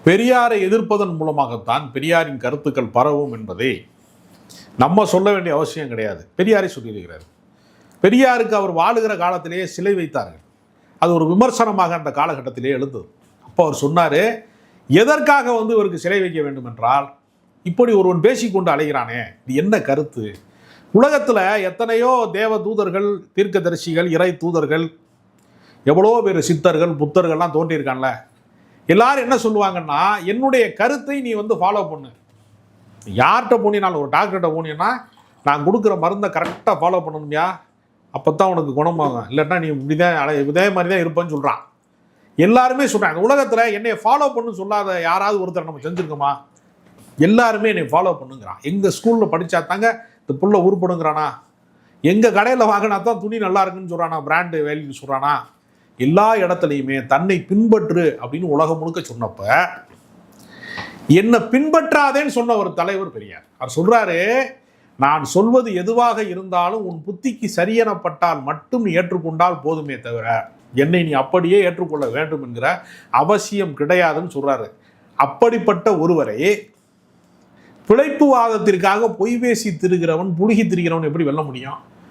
பெரியாரை எதிர்ப்பதன் மூலமாகத்தான் பெரியாரின் கருத்துக்கள் பரவும் என்பதை நம்ம சொல்ல வேண்டிய அவசியம் கிடையாது. பெரியாரை சொல்லியிருக்கிறார். பெரியாருக்கு அவர் வாழுகிற காலத்திலேயே சிலை வைத்தார்கள். அது ஒரு விமர்சனமாக அந்த காலகட்டத்திலே எழுந்தது. அப்போ அவர் சொன்னார், எதற்காக இவருக்கு சிலை வைக்க வேண்டும் என்றால், இப்படி ஒருவன் பேசிக்கொண்டு அலைகிறானே, இது என்ன கருத்து? உலகத்தில் எத்தனையோ தேவ தூதர்கள், தீர்க்கதரிசிகள், இறை தூதர்கள், எவ்வளோ பேர் சித்தர்கள், புத்தர்கள்லாம் தோன்றியிருக்கான்ல. எல்லாரும் என்ன சொல்லுவாங்கன்னா, என்னுடைய கருத்தை நீ ஃபாலோ பண்ணு. யார்கிட்ட போனீங்கனாலும், ஒரு டாக்டர்கிட்ட போனீங்கன்னா, நான் கொடுக்குற மருந்தை கரெக்டாக ஃபாலோ பண்ணணும்யா, அப்போ தான் உனக்கு குணமாகும், இல்லைன்னா நீ இதே மாதிரி தான் இருப்பேன்னு சொல்கிறான். எல்லாருமே சொல்கிறாங்க. உலகத்தில் என்னை ஃபாலோ பண்ணு சொல்லாத யாராவது ஒருத்தர் நம்ம செஞ்சுருக்கோமா? எல்லாருமே என்னை ஃபாலோ பண்ணுங்கிறான். எங்கள் ஸ்கூலில் படித்தா தாங்க இந்த புள்ள உருப்படுங்கிறானா, எங்கள் கடையில் வாங்கினா தான் துணி நல்லா இருக்குன்னு சொல்கிறானா, பிராண்டு வேல்யூ சொல்கிறானா. எல்லா இடத்துலையுமே தன்னை பின்பற்று அப்படின்னு உலகம் முழுக்க சொன்னப்ப, என்னை பின்பற்றாதேன்னு சொன்ன ஒரு தலைவர் பெரியார். அவர் சொல்றாரு, நான் சொல்வது எதுவாக இருந்தாலும் உன் புத்திக்கு சரியெனப்பட்டால் மட்டும் நீ ஏற்றுக்கொண்டால் போதுமே தவிர என்னை நீ அப்படியே ஏற்றுக்கொள்ள வேண்டும் என்கிற அவசியம் கிடையாதுன்னு சொல்றாரு. அப்படிப்பட்ட ஒருவரை பிழைப்புவாதத்திற்காக பொய் பேசி திரிகிறவன், புழுகி திரிகிறவன் எப்படி வெல்ல முடியும்?